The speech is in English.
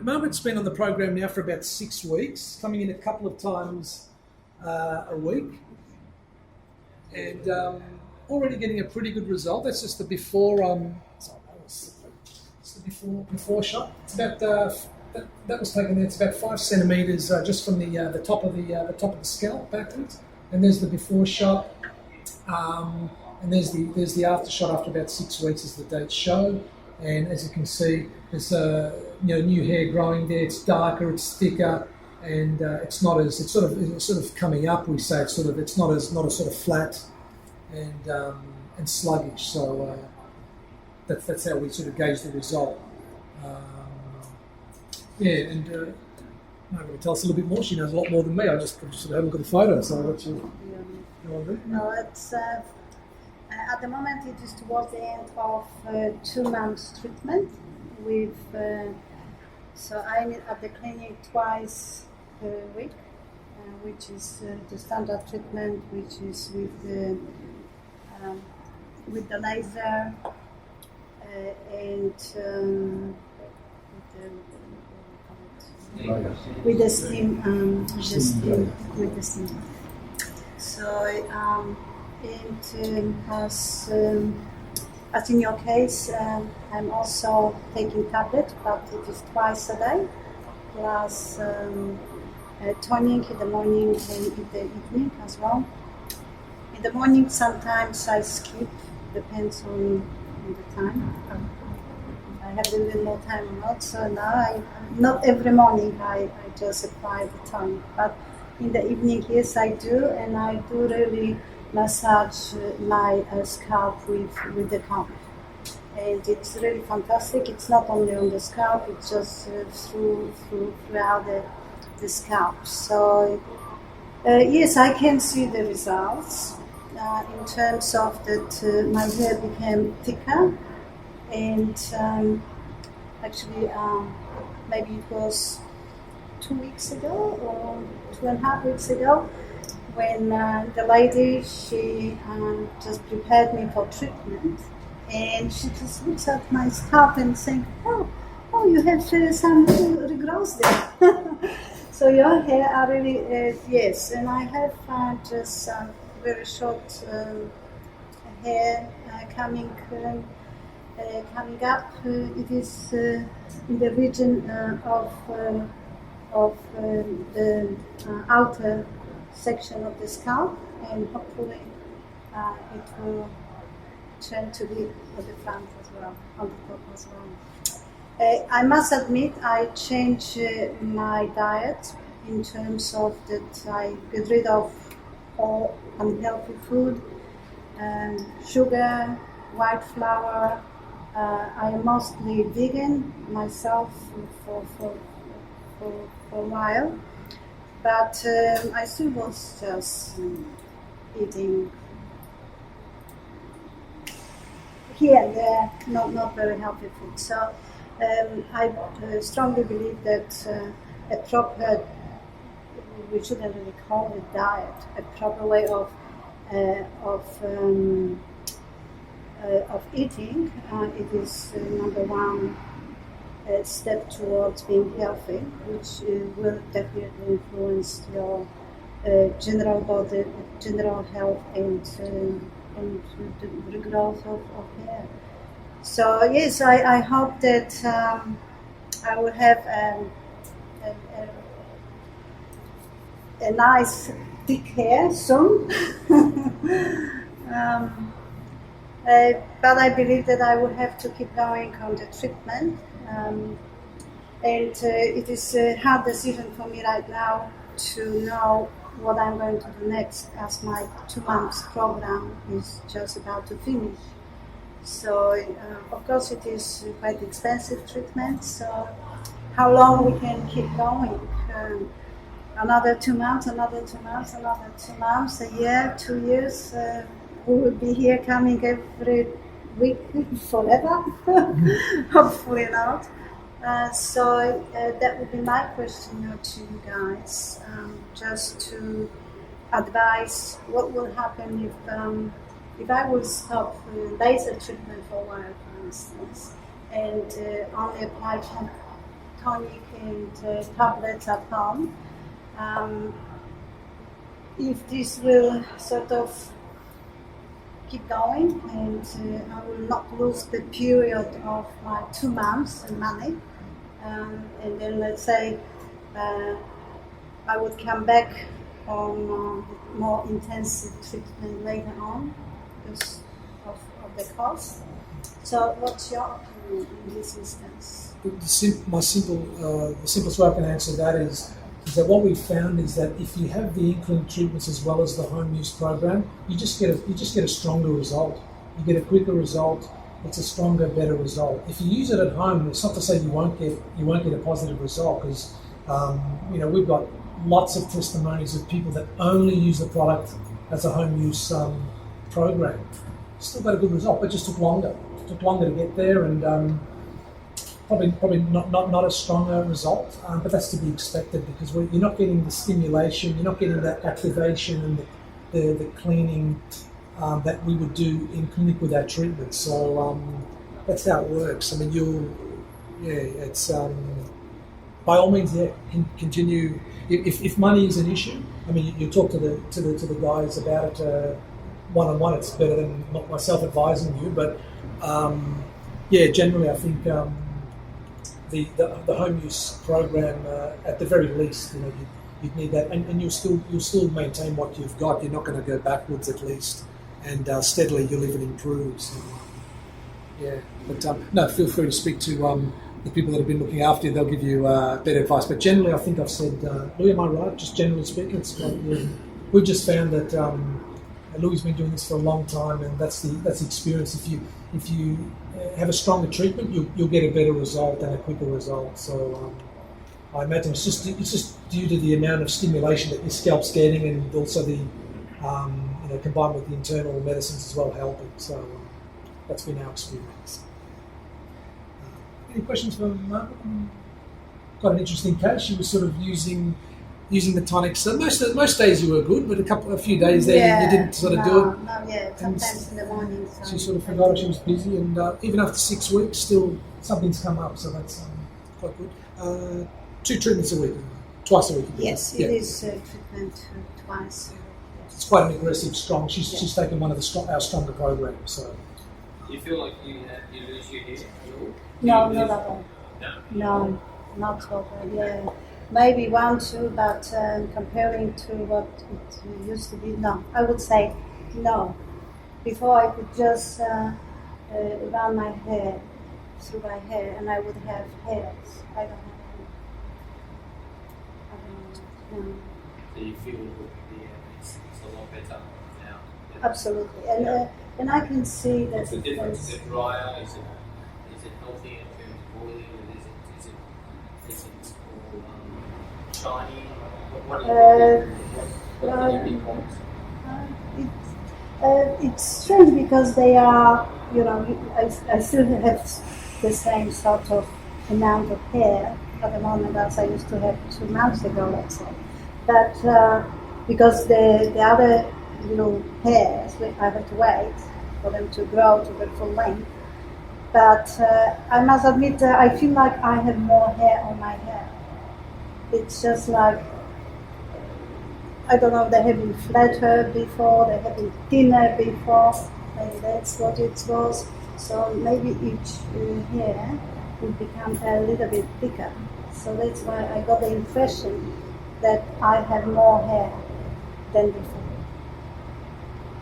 Margaret's been on the program now for about 6 weeks, coming in a couple of times a week, and already getting a pretty good result. That's just the before. It's the before shot. It's about that was taken there. It's about 5 centimeters just from the top of the scalp backwards, and there's the before shot, and there's the after shot after about 6 weeks as the dates show. And as you can see, there's new hair growing there. It's darker, it's thicker, and it's sort of coming up. We say it's not as sort of flat and sluggish. So that's how we sort of gauge the result. And Margaret, tell us a little bit more. She knows a lot more than me. I just sort of haven't got a photo, so I'll let you go on there. No, it's at the moment it is towards the end of 2 months treatment. So I'm at the clinic twice per week, which is the standard treatment, which is with the laser and with the steam, with the steam. So as in your case, I'm also taking tablet, but it is twice a day, plus tonic in the morning and in the evening as well. In the morning, sometimes I skip, depends on the time. I have a little bit more time or not, so now not every morning I just apply the tonic, but in the evening, yes, I do, and I do really massage my scalp with the comb. And it's really fantastic. It's not only on the scalp, it's just throughout the scalp. So yes, I can see the results in terms of that my hair became thicker, and actually maybe it was 2 weeks ago or 2.5 weeks ago, when the lady, she just prepared me for treatment, and she just looks at my scalp and saying, oh, you have some regrowth there. So your hair are really, yes, and I have just very short hair coming up. It is in the region of the outer section of the scalp, and hopefully it will turn to be at the front as well, on the top as well. I must admit I changed my diet in terms of that I get rid of all unhealthy food, sugar, white flour. I am mostly vegan myself for a while. But I still was just eating here and there, not very healthy food. So I strongly believe that a proper, we shouldn't really call it diet, a proper way of eating, it is number one step towards being healthy, which will definitely influence your general body, general health, and the regrowth of hair. So yes, I hope that I will have a nice thick hair soon. But I believe that I will have to keep going on the treatment. And it is a hard decision for me right now to know what I'm going to do next, as my 2 months program is just about to finish. So of course it is quite expensive treatment, so how long we can keep going? Another 2 months, another 2 months, another 2 months, a year, 2 years, we will be here coming every week forever. Hopefully not. So that would be my question to you guys, just to advise what will happen if I will stop laser treatment for a while, for instance, and only apply tonic and tablets at home. If this will sort of keep going and I will not lose the period of my 2 months in money, and then let's say I would come back on more intensive treatment later on because of the cost. So what's your opinion in this instance? The simplest way I can answer that is that what we've found is that if you have the in-clinic treatments as well as the home use program, you just get a stronger result. You get a quicker result. It's a stronger, better result. If you use it at home, it's not to say you won't get a positive result, because we've got lots of testimonies of people that only use the product as a home use program. Still got a good result, but just took longer. It took longer to get there, and probably not a stronger result, but that's to be expected because you're not getting the stimulation, you're not getting that activation and the cleaning that we would do in clinic with our treatment. So that's how it works. I mean, it's by all means, continue. If money is an issue, I mean, you talk to the guys about it one-on-one. It's better than myself advising you, but generally, I think. The home use program, at the very least, you'd need that, and you'll still maintain what you've got. You're not going to go backwards, at least, and steadily you'll even improve. So, but no, feel free to speak to the people that have been looking after you. They'll give you better advice. But generally, I think I've said, Louis, am I right? Just generally speaking, we've just found that Louis has been doing this for a long time, and that's the experience. If you have a stronger treatment, you'll get a better result and a quicker result. So I imagine it's just due to the amount of stimulation that your scalp's getting, and also the combined with the internal medicines as well helping. So that's been our experience. Any questions for Margaret? Quite an interesting case. She was sort of using the tonic. So most days you were good, but a few days there you didn't sort of do it. No, sometimes in the morning. She sort of forgot she was busy, and even after 6 weeks, still something's come up. So that's quite good. 2 treatments a week, twice a week. Yes, it is treatment twice. Yes. It's quite an aggressive, strong. She's taken one of our stronger programs. So. Do you feel like you lose your hair at all? No, not at all. No, not at all. Yeah. Maybe 1, 2, but comparing to what it used to be, no. I would say no. Before I could just run my hair through my hair and I would have hairs. I don't have any. I don't know. No. So you feel it's a lot better now? Yeah. Absolutely. And I can see that. What's the difference? Is it drier? Is it healthier in terms of oily? Is it shiny? What are your big points? It's strange because they are, I still have the same sort of amount of hair at the moment as I used to have 2 months ago, let's say. But because the other little hairs, I have to wait for them to grow to the full length. But I must admit, I feel like I have more hair on my head. It's just like, I don't know, they have been flatter before, they have been thinner before, maybe that's what it was. So maybe each hair will become a little bit thicker. So that's why I got the impression that I have more hair than before.